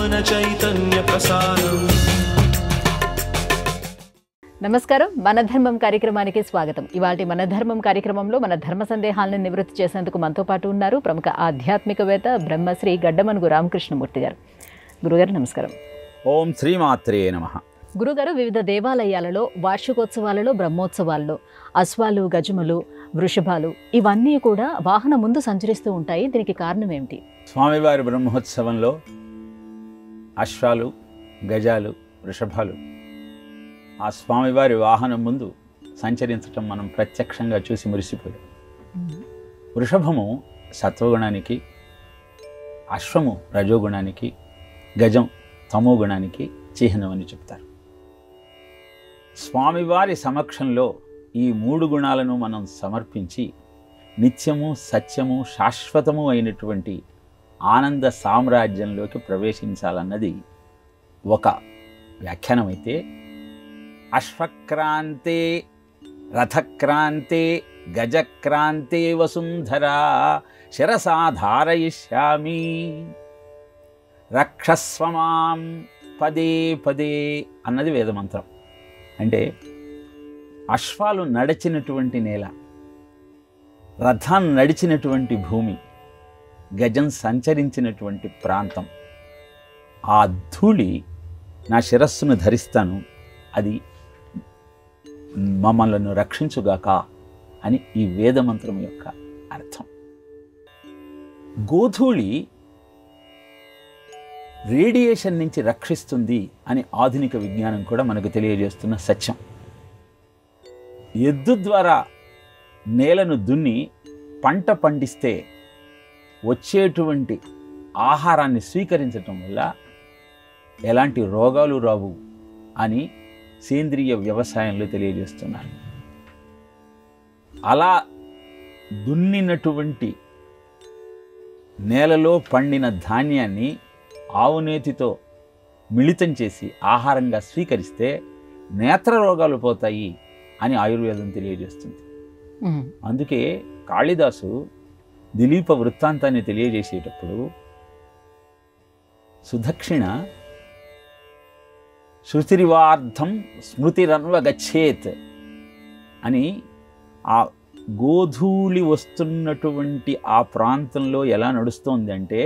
ज्ञान चैतन्य प्रसारम्। నమస్కారం, మన ధర్మం కార్యక్రమానికి స్వాగతం. ఇవాల్టి మన ధర్మం కార్యక్రమంలో మన ధర్మ సందేహాలను నివృత్తి చేసేందుకు మనతో పాటు ఉన్నారు ప్రముఖ ఆధ్యాత్మికవేత్త బ్రహ్మశ్రీ గడ్డమనుగు రామకృష్ణమూర్తి గారు. గురుగారు నమస్కారం. ఓం శ్రీమాత్రే నమః. గురుగారు, వివిధ దేవాలయాలలో వార్షికోత్సవాలలో, బ్రహ్మోత్సవాల్లో అశ్వాలు, గజములు, వృషభాలు ఇవన్నీ కూడా వాహనం ముందు సంచరిస్తూ ఉంటాయి. దీనికి కారణం ఏమిటి? స్వామివారి బ్రహ్మోత్సవంలో అశ్వాలు, గజాలు, వృషభాలు ఆ స్వామివారి వాహనం ముందు సంచరించటం మనం ప్రత్యక్షంగా చూసి మురిసిపోయాం. వృషభము సత్వగుణానికి, అశ్వము రజోగుణానికి, గజం తమోగుణానికి చిహ్నం అని చెప్తారు. స్వామివారి సమక్షంలో ఈ మూడు గుణాలను మనం సమర్పించి నిత్యము, సత్యము, శాశ్వతము అయినటువంటి ఆనంద సామ్రాజ్యంలోకి ప్రవేశించాలన్నది ఒక వ్యాఖ్యానమైతే, అశ్వక్రాంతే రథక్రాంతే గజక్రాంతే వసుంధరా శిరసా ధారయిష్యామి రక్షస్వమాం పదే పదే అన్నది వేదమంత్రం. అంటే అశ్వాలు నడిచినటువంటి నేల, రథం నడిచినటువంటి భూమి, గజం సంచరించినటువంటి ప్రాంతం, ఆ ధూళి నా శిరస్సును ధరిస్తాను, అది మమ్మల్ని రక్షించుగాక అని ఈ వేదమంత్రం యొక్క అర్థం. గోధూళి రేడియేషన్ నుంచి రక్షిస్తుంది అని ఆధునిక విజ్ఞానం కూడా మనకు తెలియజేస్తున్న సత్యం. ఎద్దు ద్వారా నేలను దున్ని పంట పండిస్తే వచ్చేటువంటి ఆహారాన్ని స్వీకరించటం వల్ల ఎలాంటి రోగాలు రావు అని సేంద్రియ వ్యవసాయంలో తెలియజేస్తున్నారు. అలా దున్నినటువంటి నేలలో పండిన ధాన్యాన్ని ఆవునేతితో మిళితం చేసి ఆహారంగా స్వీకరిస్తే నేత్ర రోగాలు పోతాయి అని ఆయుర్వేదం తెలియజేస్తుంది. అందుకే కాళిదాసు దిలీప వృత్తాంతాన్ని తెలియజేసేటప్పుడు సుదక్షిణ శృతిరివార్థం స్మృతిరన్వగచ్చేత్ అని, ఆ గోధూళి వస్తున్నటువంటి ఆ ప్రాంతంలో ఎలా నడుస్తోంది అంటే,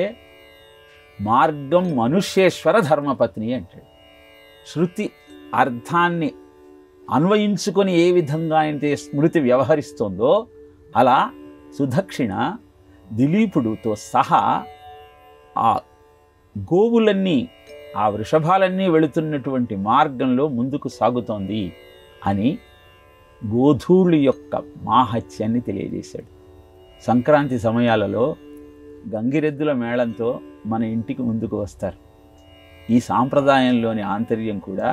మార్గం మనుష్యేశ్వర ధర్మపత్ని అంటాడు. శృతి అర్థాన్ని అన్వయించుకొని ఏ విధంగా అయితే స్మృతి వ్యవహరిస్తోందో అలా సుదక్షిణ దిలీపుడుతో సహా ఆ గోవులన్నీ, ఆ వృషభాలన్నీ వెళుతున్నటువంటి మార్గంలో ముందుకు సాగుతోంది అని గోధూళి యొక్క మాహత్యాన్ని తెలియజేశాడు. సంక్రాంతి సమయాలలో గంగిరెద్దుల మేళంతో మన ఇంటికి ముందుకు వస్తారు. ఈ సాంప్రదాయంలోని ఆంతర్యం కూడా,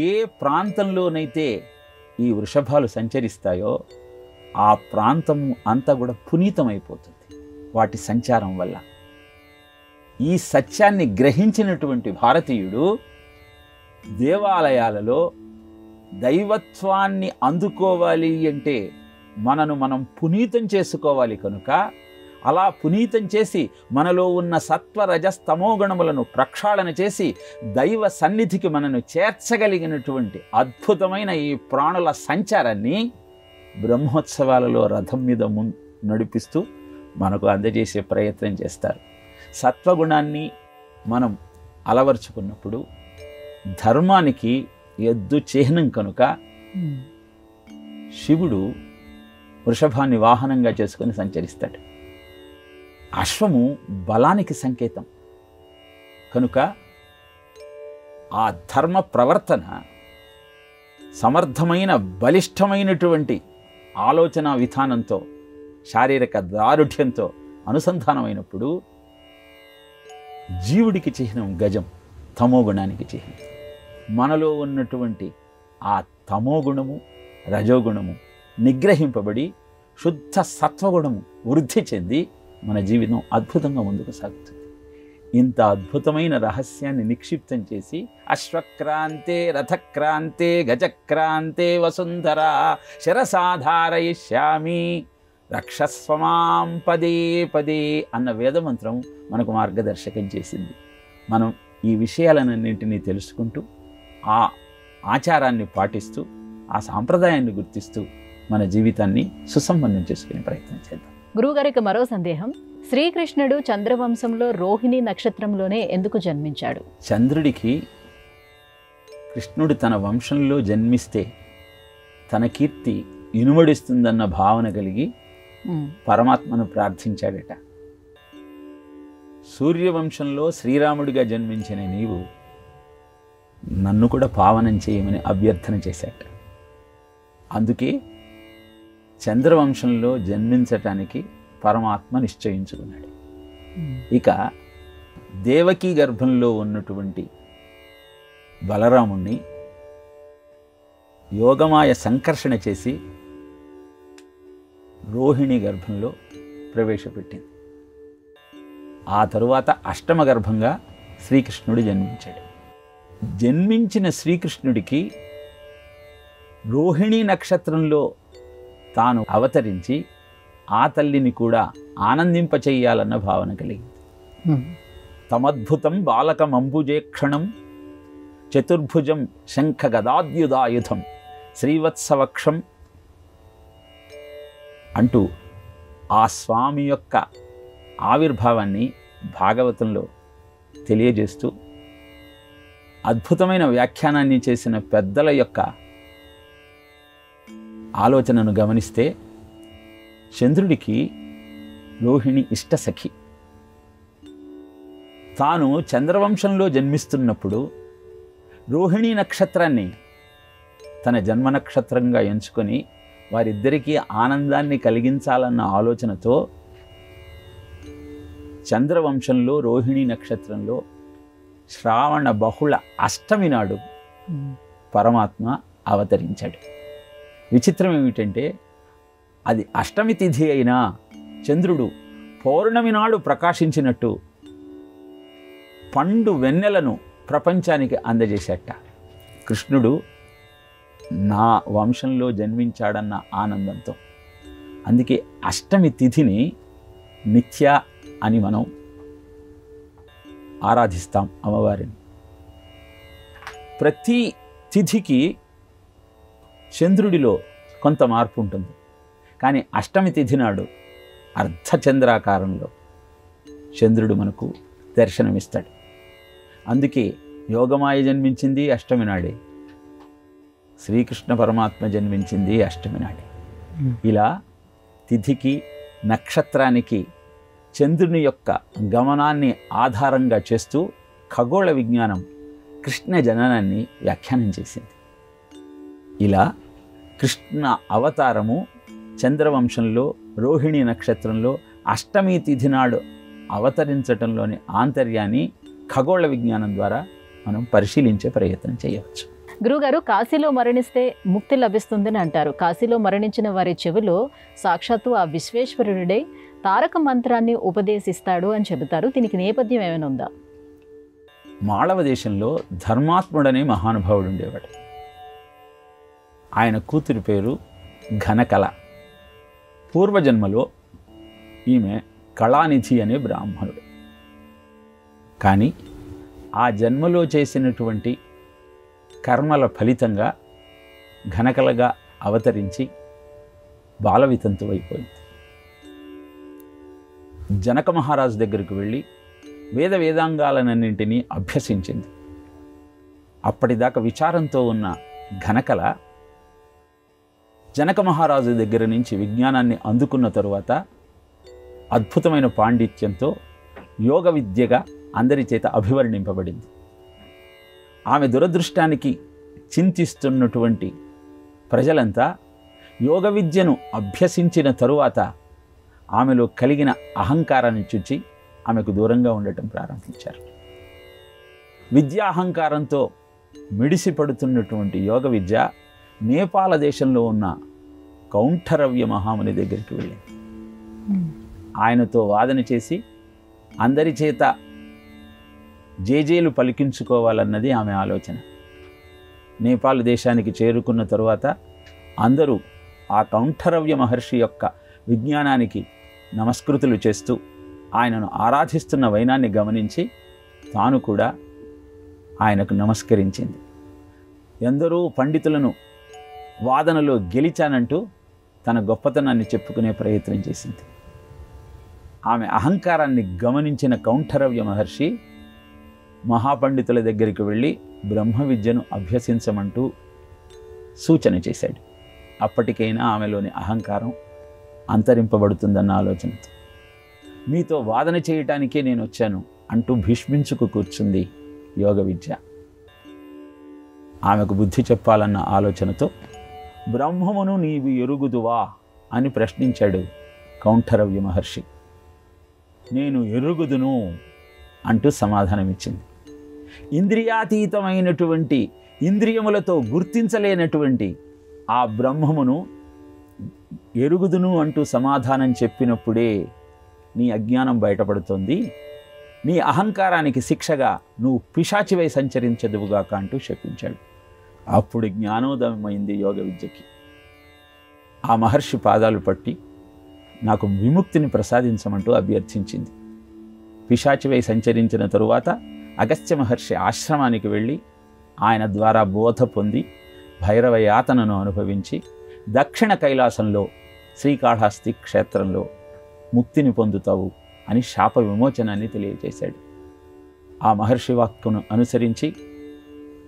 ఏ ప్రాంతంలోనైతే ఈ వృషభాలు సంచరిస్తాయో ఆ ప్రాంతం అంతా కూడా పునీతమైపోతుంది వాటి సంచారం వల్ల. ఈ సత్యాన్ని గ్రహించినటువంటి భారతీయుడు దేవాలయాలలో దైవత్వాన్ని అందుకోవాలి అంటే మనను మనం పునీతం చేసుకోవాలి కనుక, అలా పునీతం చేసి మనలో ఉన్న సత్వరజస్తమో గుణములను ప్రక్షాళన చేసి దైవ సన్నిధికి మనను చేర్చగలిగినటువంటి అద్భుతమైన ఈ ప్రాణుల సంచారాన్ని బ్రహ్మోత్సవాలలో రథం మీద నడిపిస్తూ మనకు అందజేసే ప్రయత్నం చేస్తారు. సత్వగుణాన్ని మనం అలవర్చుకున్నప్పుడు ధర్మానికి ఎద్దు చిహ్నం కనుక శివుడు వృషభాన్ని వాహనంగా చేసుకొని సంచరిస్తాడు. అశ్వము బలానికి సంకేతం కనుక ఆ ధర్మ ప్రవర్తన సమర్థమైన బలిష్టమైనటువంటి ఆలోచన విధానంతో, శారీరక దారుఢ్యంతో అనుసంధానమైనప్పుడు జీవుడికి చిహ్నం గజం, తమోగుణానికి చిహ్నం. మనలో ఉన్నటువంటి ఆ తమోగుణము, రజోగుణము నిగ్రహింపబడి శుద్ధ సత్వగుణము వృద్ధి చెంది మన జీవితం అద్భుతంగా ముందుకు సాగుతుంది. ఇంత అద్భుతమైన రహస్యాన్ని నిక్షిప్తం చేసి అశ్వక్రాంతే రథక్రాంతే గజక్రాంతే వసుంధరా శిరసాధారయిష్యామి రక్షస్వమాం పదే పదే అన్న వేదమంత్రం మనకు మార్గదర్శకం చేసింది. మనం ఈ విషయాలన్నింటినీ తెలుసుకుంటూ ఆ ఆచారాన్ని పాటిస్తూ ఆ సాంప్రదాయాన్ని గుర్తిస్తూ మన జీవితాన్ని సుసంపన్నం చేసుకునే ప్రయత్నం చేద్దాం. గురువుగారికి మరో సందేహం, శ్రీకృష్ణుడు చంద్రవంశంలో రోహిణి నక్షత్రంలోనే ఎందుకు జన్మించాడు? చంద్రుడికి కృష్ణుడు తన వంశంలో జన్మిస్తే తన కీర్తి ఇనుమడిస్తుందన్న భావన కలిగి పరమాత్మను ప్రార్థించాడట. సూర్యవంశంలో శ్రీరాముడిగా జన్మించిన నీవు నన్ను కూడా పావనం చేయమని అభ్యర్థన చేశాట. అందుకే చంద్రవంశంలో జన్మించటానికి పరమాత్మ నిశ్చయించుకున్నాడు. ఇక దేవకీ గర్భంలో ఉన్నటువంటి బలరాముణ్ణి యోగమాయ సంకర్షణ చేసి రోహిణి గర్భంలో ప్రవేశపెట్టింది. ఆ తరువాత అష్టమ గర్భంగా శ్రీకృష్ణుడు జన్మించాడు. జన్మించిన శ్రీకృష్ణుడికి రోహిణి నక్షత్రంలో తాను అవతరించి ఆ తల్లిని కూడా ఆనందింపచేయాలన్న భావన కలిగింది. తమద్భుతం బాలకమంబుజేక్షణం చతుర్భుజం శంఖ గదాద్యుదాయుధం శ్రీవత్సవక్షం అంటూ ఆ స్వామి యొక్క ఆవిర్భావాన్ని భాగవతంలో తెలియజేస్తూ అద్భుతమైన వ్యాఖ్యానాన్ని చేసిన పెద్దల యొక్క ఆలోచనను గమనిస్తే చంద్రుడికి రోహిణి ఇష్టసఖి. తాను చంద్రవంశంలో జన్మిస్తున్నప్పుడు రోహిణి నక్షత్రాన్ని తన జన్మ నక్షత్రంగా ఎంచుకొని వారిద్దరికీ ఆనందాన్ని కలిగించాలన్న ఆలోచనతో చంద్రవంశంలో రోహిణి నక్షత్రంలో శ్రావణ బహుళ అష్టమి నాడు పరమాత్మ అవతరించాడు. విచిత్రం ఏమిటంటే అది అష్టమి తిథి అయినా చంద్రుడు పౌర్ణమి నాడు ప్రకాశించినట్టు పండు వెన్నెలను ప్రపంచానికి అందజేసేట. కృష్ణుడు నా వంశంలో జన్మించాడన్న ఆనందంతో. అందుకే అష్టమి తిథిని నిత్య అని మనం ఆరాధిస్తాం అమ్మవారిని. ప్రతి తిథికి చంద్రుడిలో కొంత మార్పు ఉంటుంది, కానీ అష్టమి తిథి నాడు అర్ధచంద్రాకారంలో చంద్రుడు మనకు దర్శనమిస్తాడు. అందుకే యోగమాయ జన్మించింది అష్టమి నాడే, శ్రీకృష్ణ పరమాత్మ జన్మించింది అష్టమి నాడే. ఇలా తిథికి నక్షత్రానికి చంద్రుని యొక్క గమనాన్ని ఆధారంగా చేస్తూ ఖగోళ విజ్ఞానం కృష్ణ జననాన్ని వ్యాఖ్యానం చేసింది. ఇలా కృష్ణ అవతారము చంద్రవంశంలో రోహిణి నక్షత్రంలో అష్టమి తిథి నాడు అవతరించటంలోని ఆంతర్యాన్ని ఖగోళ విజ్ఞానం ద్వారా మనం పరిశీలించే ప్రయత్నం చేయవచ్చు. గురుగారు, కాశీలో మరణిస్తే ముక్తి లభిస్తుందని అంటారు. కాశీలో మరణించిన వారి చెవిలో సాక్షాత్తు ఆ విశ్వేశ్వరుడే తారక మంత్రాన్ని ఉపదేశిస్తాడు అని చెబుతారు. దీనికి నేపథ్యం ఏమైనా ఉందా? మాళవ దేశంలో ధర్మాత్ముడనే మహానుభావుడు ఉండేవాడు. ఆయన కూతురి పేరు ఘనకళ. పూర్వజన్మలో ఈమె కళానిధి అనే బ్రాహ్మణుడు. కానీ ఆ జన్మలో చేసినటువంటి కర్మల ఫలితంగా ఘనకళగా అవతరించి బాలవితంతు అయిపోయింది. జనక మహారాజు దగ్గరికి వెళ్ళి వేదాంగాలన్నింటినీ అభ్యసించింది. అప్పటిదాకా విచారంతో ఉన్న ఘనకళ జనక మహారాజు దగ్గర నుంచి విజ్ఞానాన్ని అందుకున్న తరువాత అద్భుతమైన పాండిత్యంతో యోగ విద్యగా అందరి చేత అభివర్ణింపబడింది. ఆమె దురదృష్టానికి చింతిస్తున్నటువంటి ప్రజలంతా యోగ విద్యను అభ్యసించిన తరువాత ఆమెలో కలిగిన అహంకారాన్ని చూచి ఆమెకు దూరంగా ఉండటం ప్రారంభించారు. విద్యాహంకారంతో మిడిసిపడుతున్నటువంటి యోగ విద్య నేపాల దేశంలో ఉన్న కౌంఠరవ్య మహాముని దగ్గరికి వెళ్ళింది. ఆయనతో వాదన చేసి అందరి చేత జేజేలు పలికించుకోవాలన్నది ఆమె ఆలోచన. నేపాల్ దేశానికి చేరుకున్న తరువాత అందరూ ఆ కౌంఠరవ్య మహర్షి యొక్క విజ్ఞానానికి నమస్కృతులు చేస్తూ ఆయనను ఆరాధిస్తున్న వైనాన్ని గమనించి తాను కూడా ఆయనకు నమస్కరించింది. ఎందరో పండితులను వాదనలో గెలిచానంటూ తన గొప్పతనాన్ని చెప్పుకునే ప్రయత్నం చేసింది. ఆమె అహంకారాన్ని గమనించిన కౌంఠరవ్య మహర్షి మహాపండితుల దగ్గరికి వెళ్ళి బ్రహ్మ విద్యను అభ్యసించమంటూ సూచన చేశాడు. అప్పటికైనా ఆమెలోని అహంకారం అంతరింపబడుతుందన్న ఆలోచనతో మీతో వాదన చేయటానికే నేను వచ్చాను అంటూ భీష్మించుకు కూర్చుంది యోగ విద్య. ఆమెకు బుద్ధి చెప్పాలన్న ఆలోచనతో బ్రహ్మమును నీవు ఎరుగుదువా అని ప్రశ్నించాడు కౌంఠరవ్య మహర్షి. నేను ఎరుగుదును అంటూ సమాధానమిచ్చింది. ఇంద్రియాతీతమైనటువంటి, ఇంద్రియములతో గుర్తించలేనటువంటి ఆ బ్రహ్మమును ఎరుగుదును అంటూ సమాధానం చెప్పినప్పుడే నీ అజ్ఞానం బయటపడుతోంది. నీ అహంకారానికి శిక్షగా నువ్వు పిశాచివై సంచరించదువుగాక అంటూ శపించాడు. అప్పుడు జ్ఞానోదయమైంది యోగ విద్యకి. ఆ మహర్షి పాదాలు పట్టి నాకు విముక్తిని ప్రసాదించమంటూ అభ్యర్థించింది. పిశాచివై సంచరించిన తరువాత అగస్త్య మహర్షి ఆశ్రమానికి వెళ్ళి ఆయన ద్వారా బోధ పొంది భైరవ యాతనను అనుభవించి దక్షిణ కైలాసంలో శ్రీకాళహస్తి క్షేత్రంలో ముక్తిని పొందుతావు అని శాప విమోచనాన్ని తెలియజేశాడు. ఆ మహర్షి వాక్కును అనుసరించి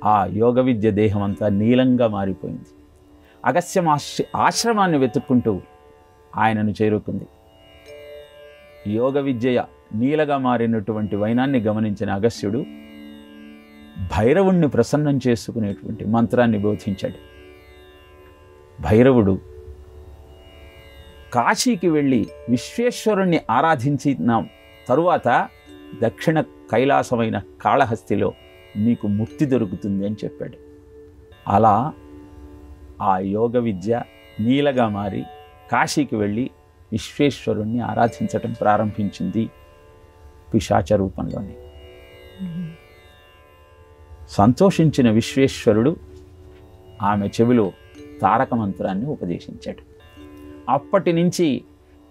ఆ యోగ విద్య దేహమంతా నీలంగా మారిపోయింది. అగస్త్య ఆశ్రమాన్ని వెతుక్కుంటూ ఆయనను చేరుకుంది. యోగ విద్య నీలగా మారినటువంటి వైనాన్ని గమనించిన అగస్త్యుడు భైరవుణ్ణి ప్రసన్నం చేసుకునేటువంటి మంత్రాన్ని బోధించాడు. భైరవుడు కాశీకి వెళ్ళి విశ్వేశ్వరుణ్ణి ఆరాధించిన తరువాత దక్షిణ కైలాసమైన కాళహస్తిలో నీకు ముక్తి దొరుకుతుంది అని చెప్పాడు. అలా ఆ యోగ విద్య నీలగా మారి కాశీకి వెళ్ళి విశ్వేశ్వరుణ్ణి ఆరాధించటం ప్రారంభించింది పిశాచ రూపంలోనే. సంతోషించిన విశ్వేశ్వరుడు ఆమె చెవిలో తారక మంత్రాన్ని ఉపదేశించాడు. అప్పటి నుంచి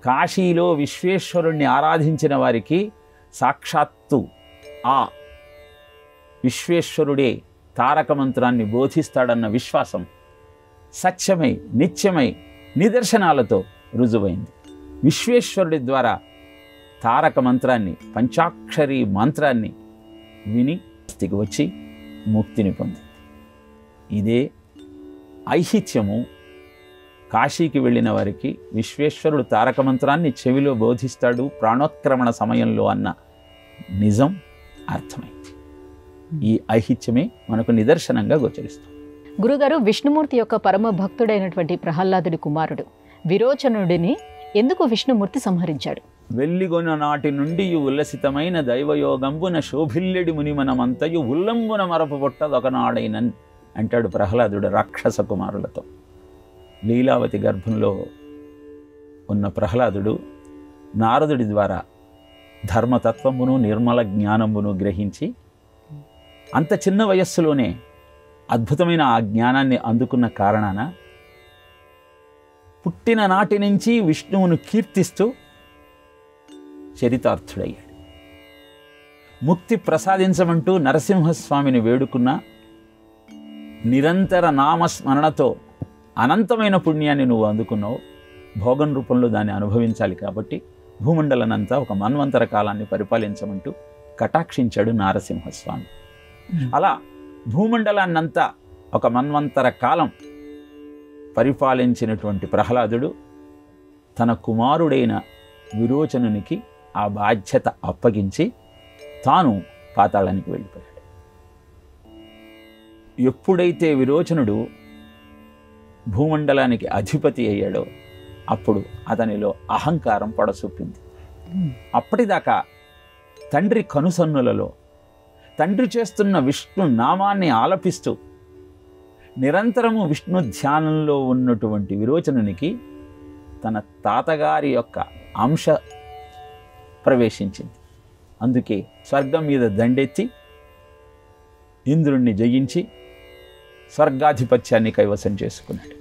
కాశీలో విశ్వేశ్వరుణ్ణి ఆరాధించిన వారికి సాక్షాత్తు ఆ విశ్వేశ్వరుడే తారక మంత్రాన్ని బోధిస్తాడన్న విశ్వాసం సత్యమై నిత్యమై నిదర్శనాలతో రుజువైంది. విశ్వేశ్వరుడి ద్వారా తారక మంత్రాన్ని, పంచాక్షరి మంత్రాన్ని విని స్థితికి వచ్చి ముక్తిని పొందింది. ఇదే ఐహిత్యము. కాశీకి వెళ్ళిన వారికి విశ్వేశ్వరుడు తారక మంత్రాన్ని చెవిలో బోధిస్తాడు ప్రాణోత్క్రమణ సమయంలో అన్న నిజం అర్థమైంది. ఈ ఐహిత్యమే మనకు నిదర్శనంగా గోచరిస్తుంది. గురుగారు, విష్ణుమూర్తి యొక్క పరమ భక్తుడైనటువంటి ప్రహ్లాదుడి కుమారుడు విరోచనుడిని ఎందుకు విష్ణుమూర్తి సంహరించాడు? వెల్లిగొన నాటి నుండి ఉల్లసితమైన దైవయోగంబున శోభిల్లెడి మునిమనమంతయు ఉల్లంబున మరపబొట్టదొకనాడైనన్ అంటాడు ప్రహ్లాదుడు రాక్షస కుమారులతో. లీలావతి గర్భంలో ఉన్న ప్రహ్లాదుడు నారదుడి ద్వారా ధర్మతత్వమును నిర్మల జ్ఞానమును గ్రహించి అంత చిన్న వయస్సులోనే అద్భుతమైన ఆ జ్ఞానాన్ని అందుకున్న కారణాన పుట్టిన నాటి నుంచి విష్ణువును కీర్తిస్తూ చరితార్థుడయ్యాడు. ముక్తి ప్రసాదించమంటూ నరసింహస్వామిని వేడుకున్న నిరంతర నామస్మరణతో అనంతమైన పుణ్యాన్ని నువ్వు అందుకున్నావు. భోగం రూపంలో దాన్ని అనుభవించాలి కాబట్టి భూమండలనంతా ఒక మన్వంతర కాలాన్ని పరిపాలించమంటూ కటాక్షించాడు నారసింహస్వామి. అలా భూమండలాన్నంతా ఒక మన్వంతర కాలం పరిపాలించినటువంటి ప్రహ్లాదుడు తన కుమారుడైన విరోచనునికి ఆ బాధ్యత అప్పగించి తాను పాతాళానికి వెళ్ళిపోయాడు. ఎప్పుడైతే విరోచనుడు భూమండలానికి అధిపతి అయ్యాడో అప్పుడు అతనిలో అహంకారం పొడసూపింది. అప్పటిదాకా తండ్రి కనుసన్నులలో తండ్రి చేస్తున్న విష్ణు నామాన్ని ఆలపిస్తూ నిరంతరము విష్ణు ధ్యానంలో ఉన్నటువంటి విరోచనునికి తన తాతగారి యొక్క అంశ ప్రవేశించింది. అందుకే స్వర్గం మీద దండెత్తి ఇంద్రుణ్ణి జయించి స్వర్గాధిపత్యాన్ని కైవసం చేసుకున్నాడు.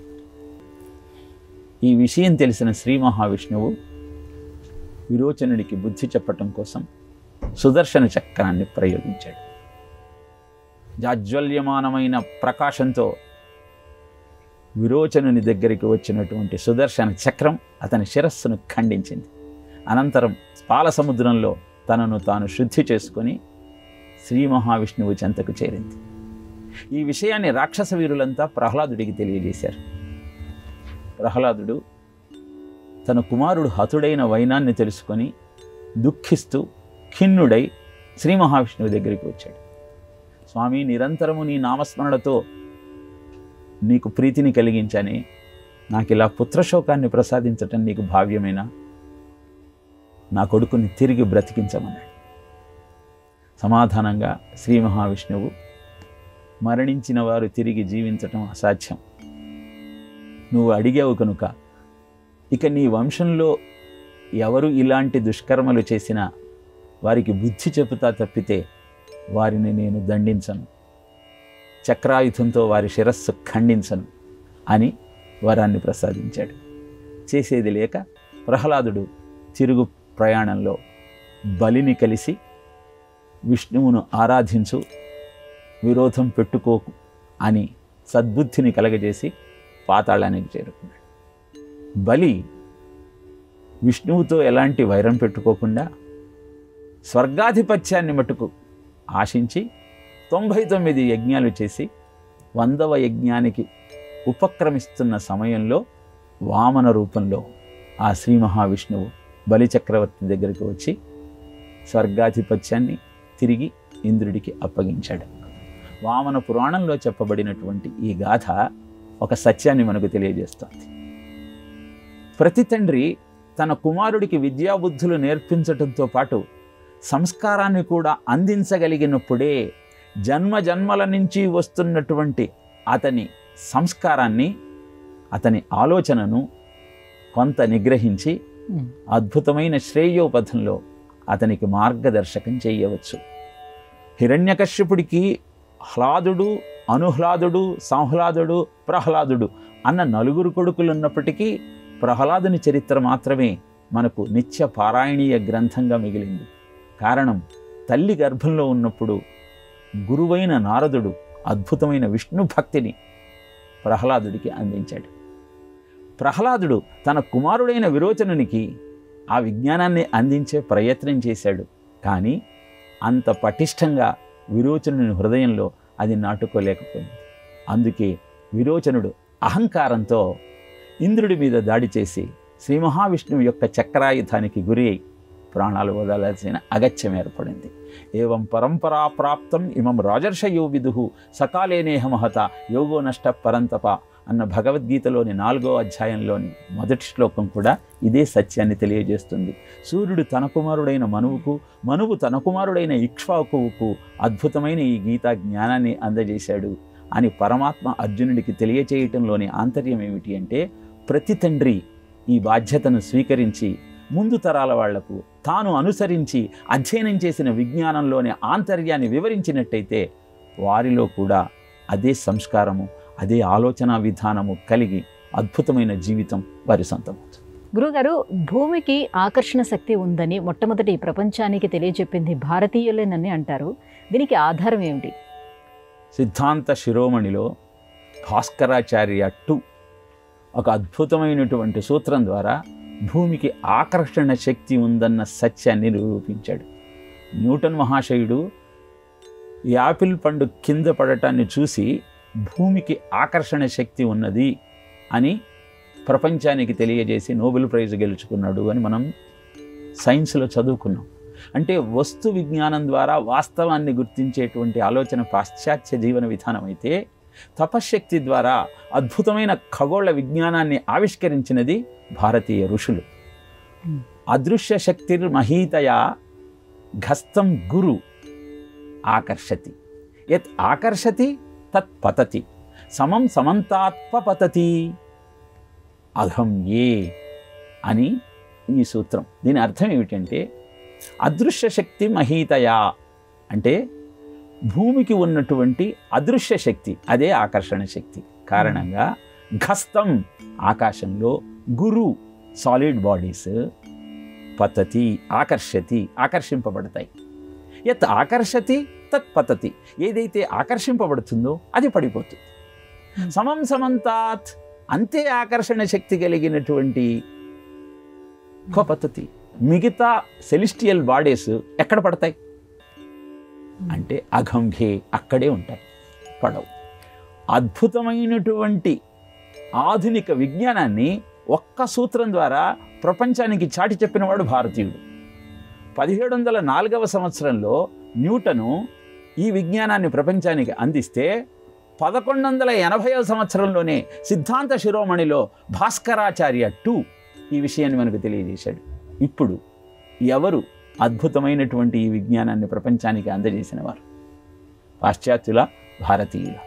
ఈ విషయం తెలిసిన శ్రీ మహావిష్ణువు విరోచనుడికి బుద్ధి చెప్పటం కోసం సుదర్శన చక్రాన్ని ప్రయోగించాడు. జాజ్వల్యమానమైన ప్రకాశంతో విరోచనుని దగ్గరికి వచ్చినటువంటి సుదర్శన చక్రం అతని శిరస్సును ఖండించింది. అనంతరం పాలసముద్రంలో తనను తాను శుద్ధి చేసుకొని శ్రీ మహావిష్ణువు చెంతకు చేరింది. ఈ విషయాన్ని రాక్షస వీరులంతా ప్రహ్లాదుడికి తెలియజేశారు. ప్రహ్లాదుడు తన కుమారుడు హతుడైన వైనాన్ని తెలుసుకొని దుఃఖిస్తూ ఖిన్నుడై శ్రీ మహావిష్ణువు దగ్గరికి వచ్చాడు. స్వామి, నిరంతరము నీ నామస్మరణతో నీకు ప్రీతిని కలిగించని నాకు ఇలా పుత్రశోకాన్ని ప్రసాదించటం నీకు భావ్యమేనా? నా కొడుకుని తిరిగి బ్రతికించమన్నాడు. సమాధానంగా శ్రీ మహావిష్ణువు, మరణించిన వారు తిరిగి జీవించటం అసాధ్యం. నువ్వు అడిగావు కనుక ఇక నీ వంశంలో ఎవరు ఇలాంటి దుష్కర్మలు చేసినా వారికి బుద్ధి చెబుతా తప్పితే వారిని నేను దండించను, చక్రాయుధంతో వారి శిరస్సు ఖండించను అని వరాన్ని ప్రసాదించాడు. చేసేది లేక ప్రహ్లాదుడు తిరుగు ప్రయాణంలో బలిని కలిసి విష్ణువును ఆరాధించు, విరోధం పెట్టుకోకు అని సద్బుద్ధిని కలగజేసి పాతాళానికి చేరుకున్నాడు. బలి విష్ణువుతో ఎలాంటి వైరం పెట్టుకోకుండా స్వర్గాధిపత్యాన్ని మట్టుకు ఆశించి 99 యజ్ఞాలు చేసి 100వ యజ్ఞానికి ఉపక్రమిస్తున్న సమయంలో వామన రూపంలో ఆ శ్రీ మహావిష్ణువు బలిచక్రవర్తి దగ్గరికి వచ్చి స్వర్గాధిపత్యాన్ని తిరిగి ఇంద్రుడికి అప్పగించాడు. వామన పురాణంలో చెప్పబడినటువంటి ఈ గాథ ఒక సత్యాన్ని మనకు తెలియజేస్తోంది. ప్రతి తండ్రి తన కుమారుడికి విద్యాబుద్ధులు నేర్పించటంతో పాటు సంస్కారాన్ని కూడా అందించగలిగినప్పుడే జన్మ జన్మల నుంచి వస్తున్నటువంటి అతని సంస్కారాన్ని, అతని ఆలోచనను కొంత నిగ్రహించి అద్భుతమైన శ్రేయోపథంలో అతనికి మార్గదర్శకం చేయవచ్చు. హిరణ్యకశ్యపుడికి హ్లాదుడు, అనుహ్లాదుడు, సంహ్లాదుడు, ప్రహ్లాదుడు అన్న 4 కొడుకులు ఉన్నప్పటికీ ప్రహ్లాదుని చరిత్ర మాత్రమే మనకు నిత్య పారాయణీయ గ్రంథంగా మిగిలింది. కారణం, తల్లి గర్భంలో ఉన్నప్పుడు గురువైన నారదుడు అద్భుతమైన విష్ణు భక్తిని ప్రహ్లాదుడికి అందించాడు. ప్రహ్లాదుడు తన కుమారుడైన విరోచనునికి ఆ విజ్ఞానాన్ని అందించే ప్రయత్నం చేశాడు. కానీ అంత పటిష్టంగా విరోచనుని హృదయంలో అది నాటుకోలేకపోయింది. అందుకే విరోచనుడు అహంకారంతో ఇంద్రుడి మీద దాడి చేసి శ్రీ మహావిష్ణువు యొక్క చక్రాయుధానికి గురి అయి ప్రాణాలు వదలాల్సిన అగత్యం ఏర్పడింది. ఏవం పరంపరా ప్రాప్తం ఇమం రాజర్షయో విదుహు సకాలేనేహ మహత యోగో నష్ట పరంతప అన్న భగవద్గీతలోని 4వ అధ్యాయంలోని మొదటి శ్లోకం కూడా ఇదే సత్యాన్ని తెలియజేస్తుంది. సూర్యుడు తన కుమారుడైన మనువుకు, మనువు తన కుమారుడైన ఇక్ష్వాకువుకు అద్భుతమైన ఈ గీతా జ్ఞానాన్ని అందజేశాడు అని పరమాత్మ అర్జునుడికి తెలియచేయటంలోని ఆంతర్యం ఏమిటి అంటే, ప్రతి తండ్రి ఈ బాధ్యతను స్వీకరించి ముందు తరాల వాళ్లకు తాను అనుసరించి అధ్యయనం చేసిన విజ్ఞానంలోని ఆంతర్యాన్ని వివరించినట్టయితే వారిలో కూడా అదే సంస్కారము, అదే ఆలోచన విధానము కలిగి అద్భుతమైన జీవితం వారి సొంతమవుతుంది. గురుగారు, భూమికి ఆకర్షణ శక్తి ఉందని మొట్టమొదటి ప్రపంచానికి తెలియజెప్పింది భారతీయులేనని అంటారు. దీనికి ఆధారం ఏమిటి? సిద్ధాంత శిరోమణిలో భాస్కరాచార్య 2 ఒక అద్భుతమైనటువంటి సూత్రం ద్వారా భూమికి ఆకర్షణ శక్తి ఉందన్న సత్యాన్ని నిరూపించాడు. న్యూటన్ మహాశయుడు యాపిల్ పండు కింద పడటాన్ని చూసి భూమికి ఆకర్షణ శక్తి ఉన్నది అని ప్రపంచానికి తెలియజేసి నోబెల్ ప్రైజ్ గెలుచుకున్నాడు అని మనం సైన్స్లో చదువుకున్నాం. అంటే వస్తు విజ్ఞానం ద్వారా వాస్తవాన్ని గుర్తించేటువంటి ఆలోచన పాశ్చాత్య జీవన విధానం అయితే, తపశ్శక్తి ద్వారా అద్భుతమైన ఖగోళ విజ్ఞానాన్ని ఆవిష్కరించినది భారతీయ ఋషులు. అదృశ్య శక్తిర్మహీతయా ఘస్తం గురు ఆకర్షతి, యత్ ఆకర్షతి తత్ పతతి, సమం సమంతాత్పపతతి అఘం ఏ అని ఈ సూత్రం. దీని అర్థం ఏమిటంటే, అదృశ్య శక్తి మహీతయా అంటే భూమికి ఉన్నటువంటి అదృశ్య శక్తి, అదే ఆకర్షణ శక్తి కారణంగా ఘస్తం ఆకాశంలో, గురు సాలిడ్ బాడీస్, పతతి ఆకర్షతి ఆకర్షింపబడతాయి. యత్ ఆకర్షతి తత్ పతతి. ఏదైతే ఆకర్షింపబడుతుందో అది పడిపోతుంది. సమం సమంతాత్, అంతే ఆకర్షణ శక్తి కలిగినటువంటి పతతి. మిగతా సెలిస్టియల్ బాడీస్ ఎక్కడ పడతాయి అంటే అఘంఘే, అక్కడే ఉంటాయి, పడవు. అద్భుతమైనటువంటి ఆధునిక విజ్ఞానాన్ని ఒక్క సూత్రం ద్వారా ప్రపంచానికి చాటి చెప్పినవాడు భారతీయుడు. 1704వ సంవత్సరంలో న్యూటను ఈ విజ్ఞానాన్ని ప్రపంచానికి అందిస్తే 1180వ సంవత్సరంలోనే సిద్ధాంత శిరోమణిలో భాస్కరాచార్య 2 ఈ విషయాన్ని మనకు తెలియజేశాడు. ఇప్పుడు ఎవరు అద్భుతమైనటువంటి ఈ విజ్ఞానాన్ని ప్రపంచానికి అందజేసిన వారు? పాశ్చాత్యుల, భారతీయుల?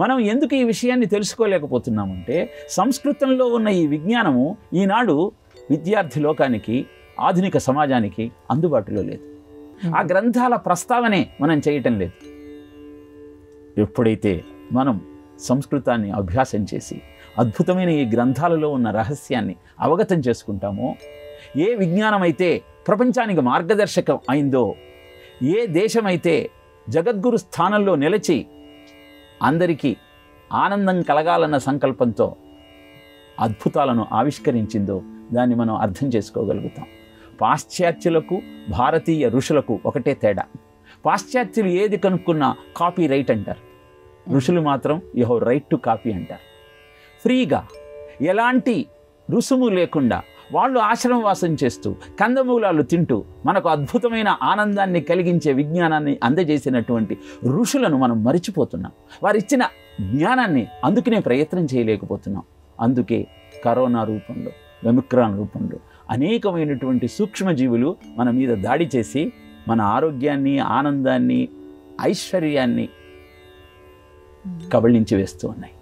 మనం ఎందుకు ఈ విషయాన్ని తెలుసుకోలేకపోతున్నామంటే సంస్కృతంలో ఉన్న ఈ విజ్ఞానము ఈనాడు విద్యార్థి లోకానికి, ఆధునిక సమాజానికి అందుబాటులో లేదు. ఆ గ్రంథాల ప్రస్తావనే మనం చేయటం లేదు. ఎప్పుడైతే మనం సంస్కృతాన్ని అభ్యాసం చేసి అద్భుతమైన ఈ గ్రంథాలలో ఉన్న రహస్యాన్ని అవగతం చేసుకుంటామో, ఏ విజ్ఞానం అయితే ప్రపంచానికి మార్గదర్శకం అయిందో, ఏ దేశమైతే జగద్గురు స్థానంలో నిలిచి అందరికీ ఆనందం కలగాలన్న సంకల్పంతో అద్భుతాలను ఆవిష్కరించిందో దాన్ని మనం అర్థం చేసుకోగలుగుతాం. పాశ్చాత్యులకు భారతీయ ఋషులకు ఒకటే తేడా. పాశ్చాత్యులు ఏది కనుక్కున్నా కాపీ రైట్ అంటారు, ఋషులు మాత్రం you have right to copy అంటారు. ఫ్రీగా, ఎలాంటి రుసుము లేకుండా వాళ్ళు ఆశ్రమవాసం చేస్తూ కందమూలాలు తింటూ మనకు అద్భుతమైన ఆనందాన్ని కలిగించే విజ్ఞానాన్ని అందజేసినటువంటి ఋషులను మనం మరిచిపోతున్నాం. వారిచ్చిన జ్ఞానాన్ని అందుకునే ప్రయత్నం చేయలేకపోతున్నాం. అందుకే కరోనా రూపంలో, ఒమిక్రాన్ రూపంలో అనేకమైనటువంటి సూక్ష్మజీవులు మన మీద దాడి చేసి మన ఆరోగ్యాన్ని, ఆనందాన్ని, ఐశ్వర్యాన్ని కబళించి వేస్తూ ఉన్నాయి.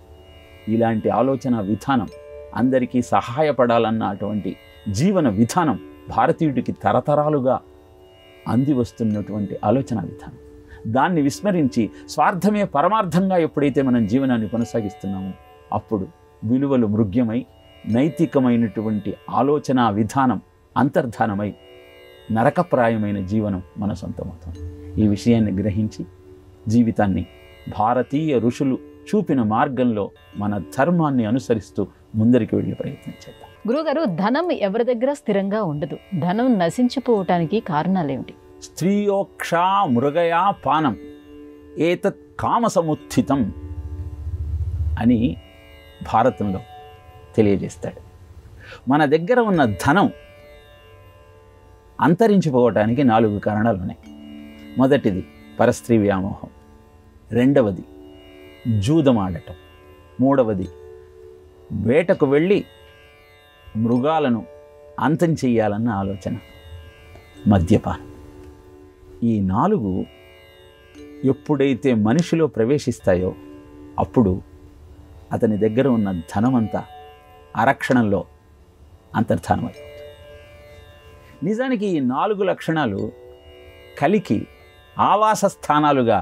ఇలాంటి ఆలోచన విధానం, అందరికీ సహాయపడాలన్న అటువంటి జీవన విధానం భారతీయుడికి తరతరాలుగా అంది వస్తున్నటువంటి ఆలోచన విధానం. దాన్ని విస్మరించి స్వార్థమే పరమార్థంగా ఎప్పుడైతే మనం జీవనాన్ని కొనసాగిస్తున్నామో అప్పుడు విలువలు మృగ్యమై, నైతికమైనటువంటి ఆలోచన విధానం అంతర్ధానమై నరకప్రాయమైన జీవనం మన సొంతమవుతుంది. ఈ విషయాన్ని గ్రహించి జీవితాన్ని భారతీయ ఋషులు చూపిన మార్గంలో మన ధర్మాన్ని అనుసరిస్తూ ముందరికి వెళ్ళే ప్రయత్నం చేద్దాం. గురుగారు, ధనం ఎవరి దగ్గర స్థిరంగా ఉండదు. ధనం నశించిపోవటానికి కారణాలు ఏమిటి? స్త్రీయోక్షా మృగయా పానం ఏతత్ కామసముత్థితం అని భారతంలో తెలియజేస్తాడు. మన దగ్గర ఉన్న ధనం అంతరించిపోవటానికి 4 కారణాలు ఉన్నాయి. మొదటిది పరస్త్రీ వ్యామోహం, రెండవది జూదమాడటం, మూడవది వేటకు వెళ్ళి మృగాలను అంతం చెయ్యాలన్న ఆలోచన, మద్యపానం. ఈ 4 ఎప్పుడైతే మనిషిలో ప్రవేశిస్తాయో అప్పుడు అతని దగ్గర ఉన్న ధనమంతా ఆరక్షణంలో అంతర్ధానమైపోతుంది. నిజానికి ఈ 4 లక్షణాలు కలికి ఆవాస స్థానాలుగా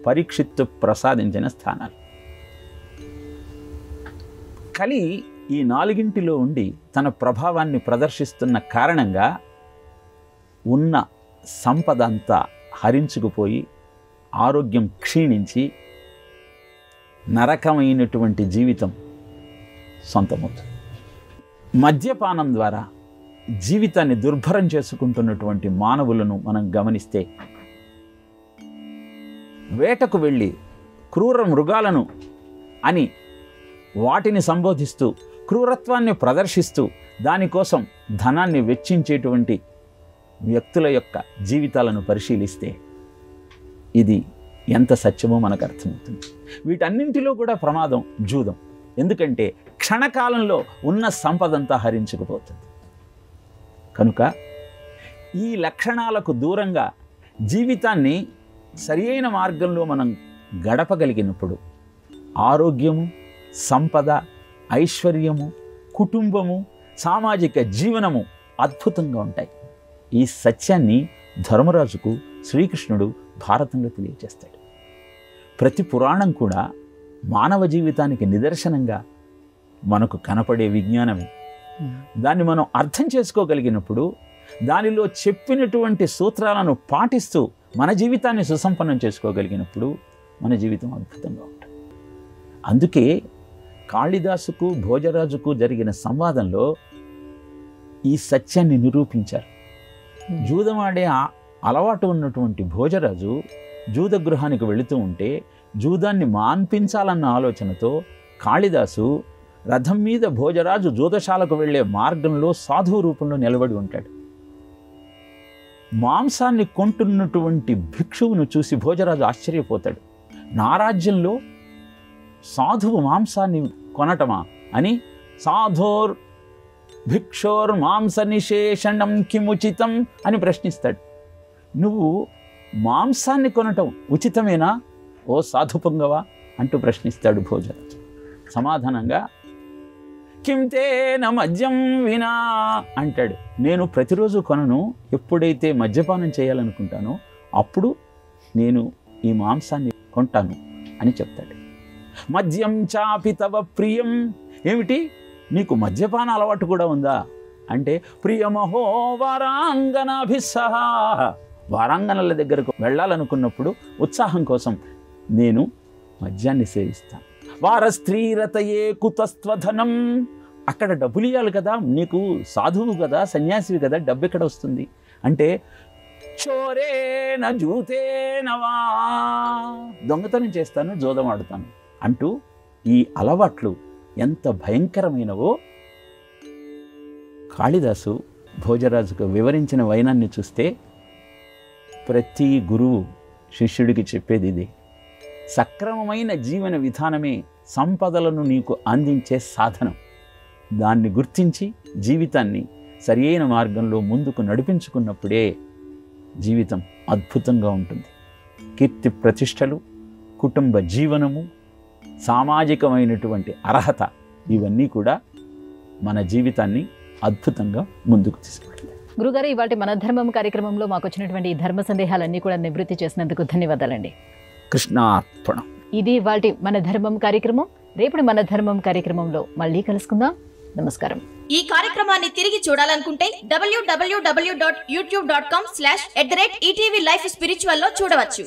పరీక్షిత్తు ప్రసాదించిన స్థానాలు. కలి ఈ 4 ఉండి తన ప్రభావాన్ని ప్రదర్శిస్తున్న కారణంగా ఉన్న సంపద అంతా హరించుకుపోయి ఆరోగ్యం క్షీణించి నరకమైనటువంటి జీవితం సొంతమవుతుంది. మద్యపానం ద్వారా జీవితాన్ని దుర్భరం చేసుకుంటున్నటువంటి మానవులను మనం గమనిస్తే, వేటకు వెళ్ళి క్రూర మృగాలను అని వాటిని సంబోధిస్తూ క్రూరత్వాన్ని ప్రదర్శిస్తూ దానికోసం ధనాన్ని వెచ్చించేటువంటి వ్యక్తుల యొక్క జీవితాలను పరిశీలిస్తే ఇది ఎంత సత్యమో మనకు అర్థమవుతుంది. వీటన్నింటిలో కూడా ప్రమాదం జూదం. ఎందుకంటే క్షణకాలంలో ఉన్న సంపదంతా హరించుకుపోతుంది. కనుక ఈ లక్షణాలకు దూరంగా జీవితాన్ని సరియైన మార్గంలో మనం గడపగలిగినప్పుడు ఆరోగ్యము, సంపద, ఐశ్వర్యము, కుటుంబము, సామాజిక జీవనము అద్భుతంగా ఉంటాయి. ఈ సత్యాన్ని ధర్మరాజుకు శ్రీకృష్ణుడు భారతంలో తెలియజేస్తాడు. ప్రతి పురాణం కూడా మానవ జీవితానికి నిదర్శనంగా మనకు కనపడే విజ్ఞానమే. దాన్ని మనం అర్థం చేసుకోగలిగినప్పుడు దానిలో చెప్పినటువంటి సూత్రాలను పాటిస్తూ మన జీవితాన్ని సుసంపన్నం చేసుకోగలిగినప్పుడు మన జీవితం అద్భుతంగా ఉంటుంది. అందుకే కాళిదాసుకు భోజరాజుకు జరిగిన సంవాదంలో ఈ సత్యాన్ని నిరూపించారు. జూదమాడే అలవాటు ఉన్నటువంటి భోజరాజు జూద గృహానికి వెళుతూ ఉంటే జూదాన్ని మాన్పించాలన్న ఆలోచనతో కాళిదాసు రథం మీద భోజరాజు జూదశాలకు వెళ్ళే మార్గంలో సాధువు రూపంలో నిలబడి ఉంటాడు. మాంసాన్ని కొంటున్నటువంటి భిక్షువును చూసి భోజరాజు ఆశ్చర్యపోతాడు. నా రాజ్యంలో సాధువు మాంసాన్ని కొనటమా అని సాధోర్ భిక్షోర్ మాంస నిశేషణం కిముచితం అని ప్రశ్నిస్తాడు. నువ్వు మాంసాన్ని కొనటం ఉచితమేనా ఓ సాధు పొంగవా అంటూ ప్రశ్నిస్తాడు భోజరాజు. సమాధానంగా కింతేన మద్యం వినా అంటాడు. నేను ప్రతిరోజు కొనను, ఎప్పుడైతే మద్యపానం చేయాలనుకుంటానో అప్పుడు నేను ఈ మాంసాన్ని కొంటాను అని చెప్తాడు. మద్యం చాపి తవ ప్రియం, ఏమిటి నీకు మద్యపాన అలవాటు కూడా ఉందా అంటే ప్రియమహో వారాంగనాభిస్సహ, వారాంగనల దగ్గరకు వెళ్ళాలనుకున్నప్పుడు ఉత్సాహం కోసం నేను మద్యాన్ని సేవిస్తాను. వార స్త్రీరతయే కుతస్త్వధనం, అక్కడ డబ్బులు ఇవ్వాలి కదా, నీకు సాధువు కదా సన్యాసివి కదా, డబ్బు ఎక్కడ వస్తుంది అంటే చోరేన జూతేనవా, దొంగతనం చేస్తాను జోదం ఆడుతాను అంటూ ఈ అలవాట్లు ఎంత భయంకరమైనవో కాళిదాసు భోజరాజుకు వివరించిన వైనాన్ని చూస్తే ప్రతి గురువు శిష్యుడికి చెప్పేది ఇదే. సక్రమమైన జీవన విధానమే సంపదలను నీకు అందించే సాధనం. దాన్ని గుర్తించి జీవితాన్ని సరియైన మార్గంలో ముందుకు నడిపించుకున్నప్పుడే జీవితం అద్భుతంగా ఉంటుంది. కీర్తి ప్రతిష్టలు, కుటుంబ జీవనము, సామాజికమైనటువంటి అర్హత ఇవన్నీ కూడా మన జీవితాన్ని అద్భుతంగా ముందుకు తీసుకెళ్తాయి. గురుగారు, ఇవాళ మన ధర్మం కార్యక్రమంలో మాకు వచ్చినటువంటి ఈ ధర్మ సందేహాలన్నీ కూడా నివృత్తి చేసినందుకు ధన్యవాదాలండి. కృష్ణార్పణం. ఇది ఇవాళ మన ధర్మం కార్యక్రమం. రేపటి మన ధర్మం కార్యక్రమంలో మళ్ళీ కలుసుకుందాం. నమస్కారం. ఈ కార్యక్రమాన్ని తిరిగి చూడాలనుకుంటే www.youtube.com/ETV Life Spiritual లో చూడవచ్చు.